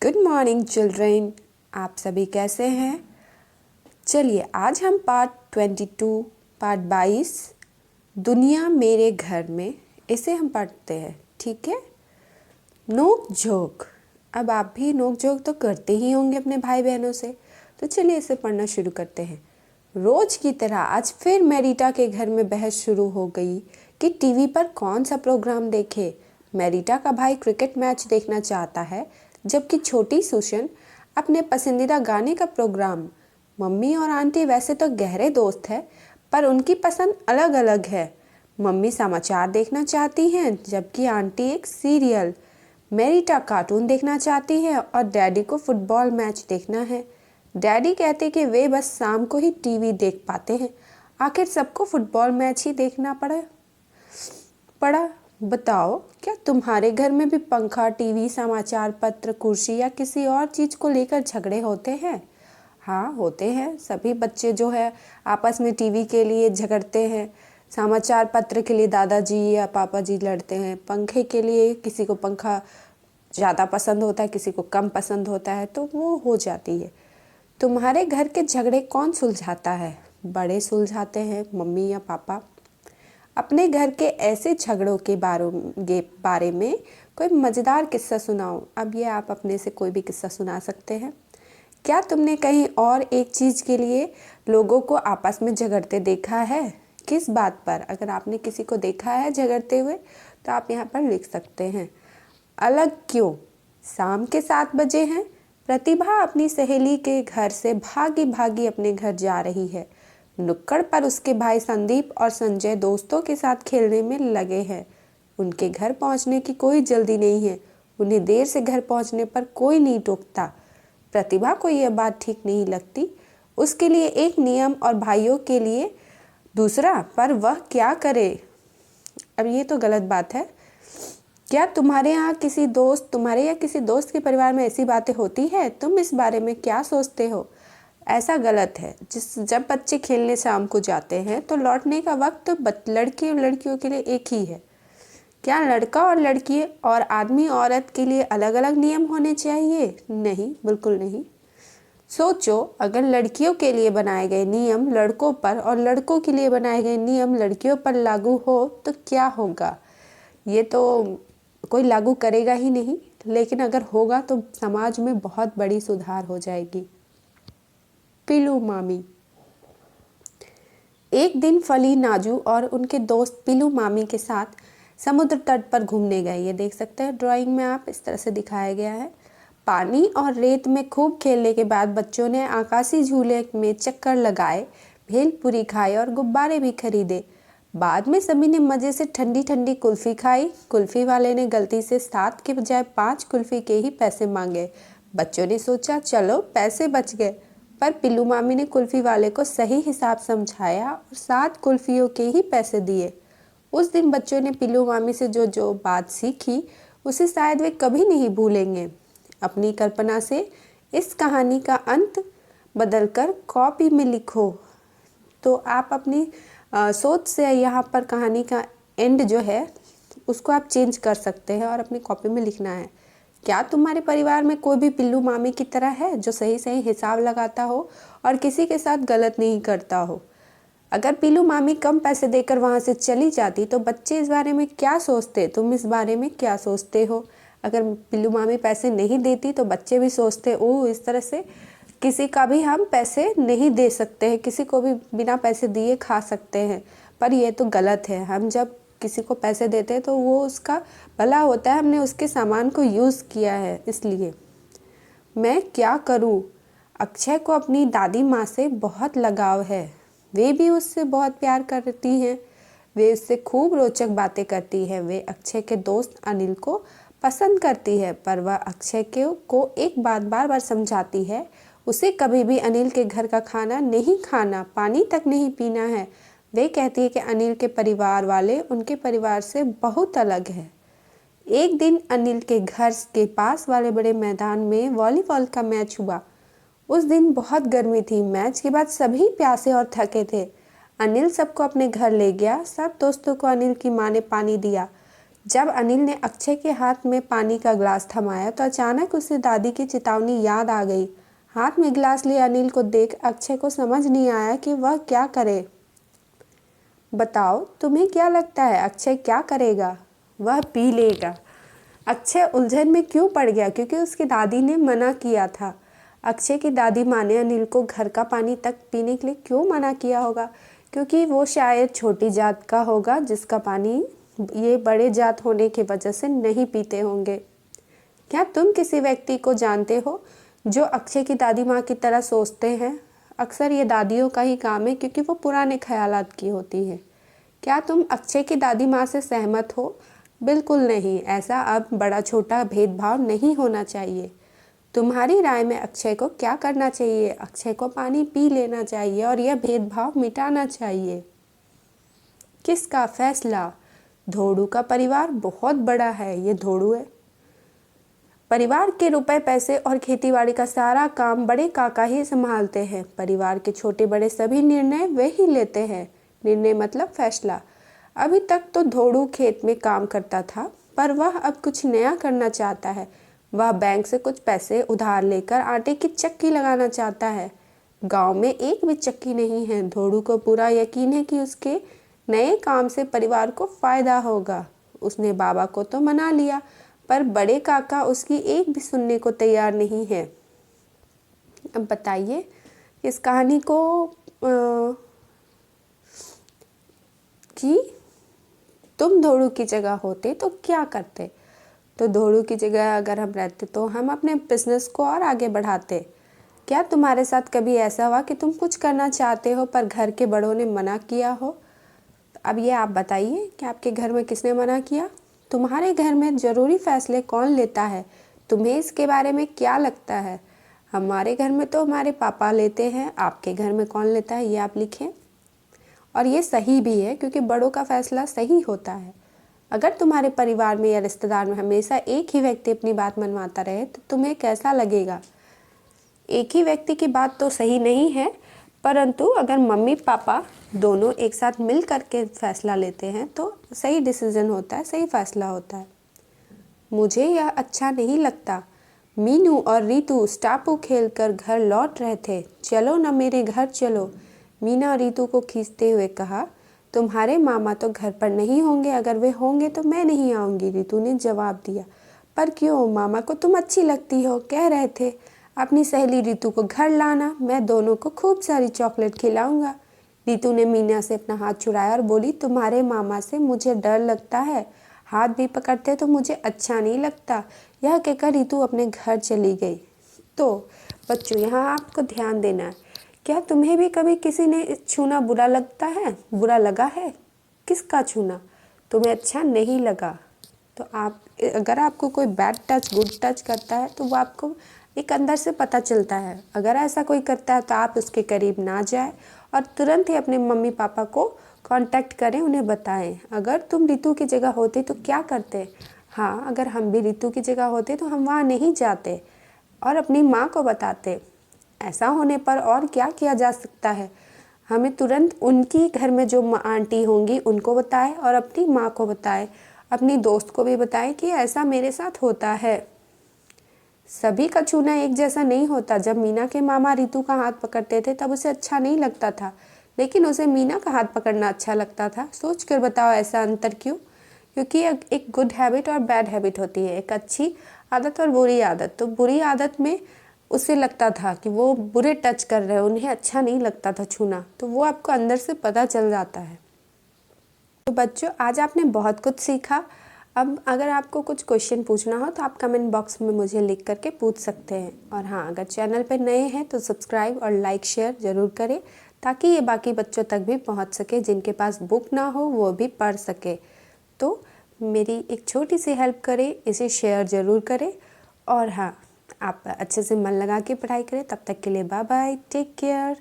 Good morning children. आप सभी कैसे हैं? चलिए आज हम पार्ट 22 दुनिया मेरे घर में इसे हम पढ़ते हैं। ठीक है। नोक झोंक। अब आप भी नोक झोंक तो करते ही होंगे अपने भाई बहनों से, तो चलिए इसे पढ़ना शुरू करते हैं। रोज की तरह आज फिर मेरिटा के घर में बहस शुरू हो गई कि टीवी पर कौन सा प्रोग्राम देखे। मेरिटा का भाई क्रिकेट मैच देखना चाहता है, जबकि छोटी सुशन अपने पसंदीदा गाने का प्रोग्राम। मम्मी और आंटी वैसे तो गहरे दोस्त है, पर उनकी पसंद अलग अलग है। मम्मी समाचार देखना चाहती हैं, जबकि आंटी एक सीरियल। मेरिटा कार्टून देखना चाहती है और डैडी को फुटबॉल मैच देखना है। डैडी कहते कि वे बस शाम को ही टीवी देख पाते हैं। आखिर सबको फुटबॉल मैच ही देखना पड़ा। बताओ, क्या तुम्हारे घर में भी पंखा, टीवी, समाचार पत्र, कुर्सी या किसी और चीज़ को लेकर झगड़े होते हैं? हाँ, होते हैं। सभी बच्चे जो है आपस में टीवी के लिए झगड़ते हैं, समाचार पत्र के लिए दादाजी या पापा जी लड़ते हैं, पंखे के लिए किसी को पंखा ज़्यादा पसंद होता है, किसी को कम पसंद होता है, तो वो हो जाती है। तुम्हारे घर के झगड़े कौन सुलझाता है? बड़े सुलझाते हैं, मम्मी या पापा? अपने घर के ऐसे झगड़ों के बारे में कोई मज़ेदार किस्सा सुनाओ। अब ये आप अपने से कोई भी किस्सा सुना सकते हैं। क्या तुमने कहीं और एक चीज़ के लिए लोगों को आपस में झगड़ते देखा है? किस बात पर? अगर आपने किसी को देखा है झगड़ते हुए तो आप यहाँ पर लिख सकते हैं। अलग क्यों? शाम के 7 बजे हैं। प्रतिभा अपनी सहेली के घर से भागी भागी अपने घर जा रही है। नुक्कड़ पर उसके भाई संदीप और संजय दोस्तों के साथ खेलने में लगे हैं। उनके घर पहुंचने की कोई जल्दी नहीं है। उन्हें देर से घर पहुंचने पर कोई नहीं टोकता। प्रतिभा को यह बात ठीक नहीं लगती। उसके लिए एक नियम और भाइयों के लिए दूसरा, पर वह क्या करे? अब ये तो गलत बात है। क्या तुम्हारे या किसी दोस्त के परिवार में ऐसी बातें होती है? तुम इस बारे में क्या सोचते हो? ऐसा गलत है। जब बच्चे खेलने शाम को जाते हैं तो लौटने का वक्त लड़के और लड़कियों के लिए एक ही है। क्या लड़का और लड़की और आदमी औरत के लिए अलग अलग नियम होने चाहिए? नहीं, बिल्कुल नहीं। सोचो, अगर लड़कियों के लिए बनाए गए नियम लड़कों पर और लड़कों के लिए बनाए गए नियम लड़कियों पर लागू हो तो क्या होगा? ये तो कोई लागू करेगा ही नहीं, लेकिन अगर होगा तो समाज में बहुत बड़ी सुधार हो जाएगी। पिलू मामी। एक दिन फली, नाजू और उनके दोस्त पिलू मामी के साथ समुद्र तट पर घूमने गए। ये देख सकते हैं ड्राइंग में, आप इस तरह से दिखाया गया है। पानी और रेत में खूब खेलने के बाद बच्चों ने आकाशी झूले में चक्कर लगाए, भेलपूरी खाए और गुब्बारे भी खरीदे। बाद में सभी ने मज़े से ठंडी ठंडी कुल्फ़ी खाई। कुल्फ़ी वाले ने गलती से 7 के बजाय 5 कुल्फ़ी के ही पैसे मांगे। बच्चों ने सोचा चलो पैसे बच गए, पर पिल्लू मामी ने कुल्फ़ी वाले को सही हिसाब समझाया और 7 कुल्फ़ियों के ही पैसे दिए। उस दिन बच्चों ने पिल्लू मामी से जो जो बात सीखी उसे शायद वे कभी नहीं भूलेंगे। अपनी कल्पना से इस कहानी का अंत बदलकर कॉपी में लिखो। तो आप अपनी सोच से यहाँ पर कहानी का एंड जो है उसको आप चेंज कर सकते हैं और अपनी कॉपी में लिखना है। क्या तुम्हारे परिवार में कोई भी पिल्लू मामी की तरह है जो सही सही हिसाब लगाता हो और किसी के साथ गलत नहीं करता हो? अगर पिल्लू मामी कम पैसे देकर वहाँ से चली जाती तो बच्चे इस बारे में क्या सोचते? तुम इस बारे में क्या सोचते हो? अगर पिल्लू मामी पैसे नहीं देती तो बच्चे भी सोचते ओह, इस तरह से किसी का भी हम पैसे नहीं दे सकते हैं, किसी को भी बिना पैसे दिए खा सकते हैं। पर यह तो गलत है। हम जब किसी को पैसे देते हैं तो वो उसका भला होता है, हमने उसके सामान को यूज़ किया है। इसलिए मैं क्या करूं? अक्षय को अपनी दादी माँ से बहुत लगाव है। वे भी उससे बहुत प्यार करती हैं। वे उससे खूब रोचक बातें करती है। वे अक्षय के दोस्त अनिल को पसंद करती है, पर वह अक्षय को एक बात बार बार समझाती है, उसे कभी भी अनिल के घर का खाना नहीं खाना, पानी तक नहीं पीना है। वे कहती है कि अनिल के परिवार वाले उनके परिवार से बहुत अलग है। एक दिन अनिल के घर के पास वाले बड़े मैदान में वॉलीबॉल का मैच हुआ। उस दिन बहुत गर्मी थी। मैच के बाद सभी प्यासे और थके थे। अनिल सबको अपने घर ले गया। सब दोस्तों को अनिल की माँ ने पानी दिया। जब अनिल ने अक्षय के हाथ में पानी का गिलास थमाया तो अचानक उसे दादी की चेतावनी याद आ गई। हाथ में गिलास लिए अनिल को देख अक्षय को समझ नहीं आया कि वह क्या करे। बताओ, तुम्हें क्या लगता है अक्षय क्या करेगा? वह पी लेगा। अक्षय उलझन में क्यों पड़ गया? क्योंकि उसकी दादी ने मना किया था। अक्षय की दादी माँ ने अनिल को घर का पानी तक पीने के लिए क्यों मना किया होगा? क्योंकि वो शायद छोटी जात का होगा जिसका पानी ये बड़े जात होने की वजह से नहीं पीते होंगे। क्या तुम किसी व्यक्ति को जानते हो जो अक्षय की दादी माँ की तरह सोचते हैं? अक्सर ये दादियों का ही काम है क्योंकि वो पुराने ख्यालात की होती हैं। क्या तुम अक्षय की दादी माँ से सहमत हो? बिल्कुल नहीं, ऐसा अब बड़ा छोटा भेदभाव नहीं होना चाहिए। तुम्हारी राय में अक्षय को क्या करना चाहिए? अक्षय को पानी पी लेना चाहिए और यह भेदभाव मिटाना चाहिए। किसका फैसला? धोड़ू का परिवार बहुत बड़ा है, ये धोड़ू है। परिवार के रुपए पैसे और खेतीबाड़ी का सारा काम बड़े काका ही संभालते हैं। परिवार के छोटे बड़े सभी निर्णय वे ही लेते हैं। निर्णय मतलब फैसला। अभी तक तो धोड़ू खेत में काम करता था, पर वह अब कुछ नया करना चाहता है। वह बैंक से कुछ पैसे उधार लेकर आटे की चक्की लगाना चाहता है। गांव में एक भी चक्की नहीं है। धोड़ू को पूरा यकीन है कि उसके नए काम से परिवार को फायदा होगा। उसने बाबा को तो मना लिया, पर बड़े काका उसकी एक भी सुनने को तैयार नहीं है। अब बताइए इस कहानी को कि तुम धोड़ू की जगह होते तो क्या करते? तो धोड़ू की जगह अगर हम रहते तो हम अपने बिजनेस को और आगे बढ़ाते। क्या तुम्हारे साथ कभी ऐसा हुआ कि तुम कुछ करना चाहते हो पर घर के बड़ों ने मना किया हो? अब ये आप बताइए कि आपके घर में किसने मना किया? तुम्हारे घर में ज़रूरी फैसले कौन लेता है? तुम्हें इसके बारे में क्या लगता है? हमारे घर में तो हमारे पापा लेते हैं। आपके घर में कौन लेता है, ये आप लिखें। और ये सही भी है क्योंकि बड़ों का फैसला सही होता है। अगर तुम्हारे परिवार में या रिश्तेदार में हमेशा एक ही व्यक्ति अपनी बात मनवाता रहे तो तुम्हें कैसा लगेगा? एक ही व्यक्ति की बात तो सही नहीं है, परंतु अगर मम्मी पापा दोनों एक साथ मिल करके फैसला लेते हैं तो सही डिसीजन होता है, सही फैसला होता है। मुझे यह अच्छा नहीं लगता। मीनू और रीतू स्टापू खेलकर घर लौट रहे थे। चलो ना मेरे घर चलो, मीना रीतू को खींचते हुए कहा। तुम्हारे मामा तो घर पर नहीं होंगे, अगर वे होंगे तो मैं नहीं आऊँगी, रीतू ने जवाब दिया। पर क्यों? मामा को तुम अच्छी लगती हो, कह रहे थे। अपनी सहेली रीतू को घर लाना, मैं दोनों को खूब सारी चॉकलेट खिलाऊंगा। रीतू ने मीना से अपना हाथ छुड़ाया और बोली, तुम्हारे मामा से मुझे डर लगता है, हाथ भी पकड़ते तो मुझे अच्छा नहीं लगता। यह कहकर रीतू अपने घर चली गई। तो बच्चों, यहाँ आपको ध्यान देना है। क्या तुम्हें भी कभी किसी ने छूना बुरा लगता है, बुरा लगा है? किसका छूना तुम्हें अच्छा नहीं लगा? तो आप अगर आपको कोई बैड टच गुड टच करता है तो वो आपको एक अंदर से पता चलता है। अगर ऐसा कोई करता है तो आप उसके करीब ना जाए और तुरंत ही अपने मम्मी पापा को कांटेक्ट करें, उन्हें बताएं। अगर तुम ऋतु की जगह होते तो क्या करते? हाँ, अगर हम भी ऋतु की जगह होते तो हम वहाँ नहीं जाते और अपनी माँ को बताते। ऐसा होने पर और क्या किया जा सकता है? हमें तुरंत उनकी घर में जो आंटी होंगी उनको बताएं और अपनी माँ को बताएं, अपनी दोस्त को भी बताएं कि ऐसा मेरे साथ होता है। सभी का छूना एक जैसा नहीं होता। जब मीना के मामा ऋतु का हाथ पकड़ते थे तब उसे अच्छा नहीं लगता था, लेकिन उसे मीना का हाथ पकड़ना अच्छा लगता था। सोच कर बताओ ऐसा अंतर क्यों? क्योंकि एक गुड हैबिट और बैड हैबिट होती है, एक अच्छी आदत और बुरी आदत। तो बुरी आदत में उसे लगता था कि वो बुरे टच कर रहे हैं, उन्हें अच्छा नहीं लगता था छूना, तो वो आपको अंदर से पता चल जाता है। तो बच्चों, आज आपने बहुत कुछ सीखा। अब अगर आपको कुछ क्वेश्चन पूछना हो तो आप कमेंट बॉक्स में मुझे लिख करके पूछ सकते हैं। और हाँ, अगर चैनल पर नए हैं तो सब्सक्राइब और लाइक शेयर ज़रूर करें ताकि ये बाकी बच्चों तक भी पहुंच सके, जिनके पास बुक ना हो वो भी पढ़ सके। तो मेरी एक छोटी सी हेल्प करें, इसे शेयर ज़रूर करें। और हाँ, आप अच्छे से मन लगा के पढ़ाई करें। तब तक के लिए बाय बाय, टेक केयर।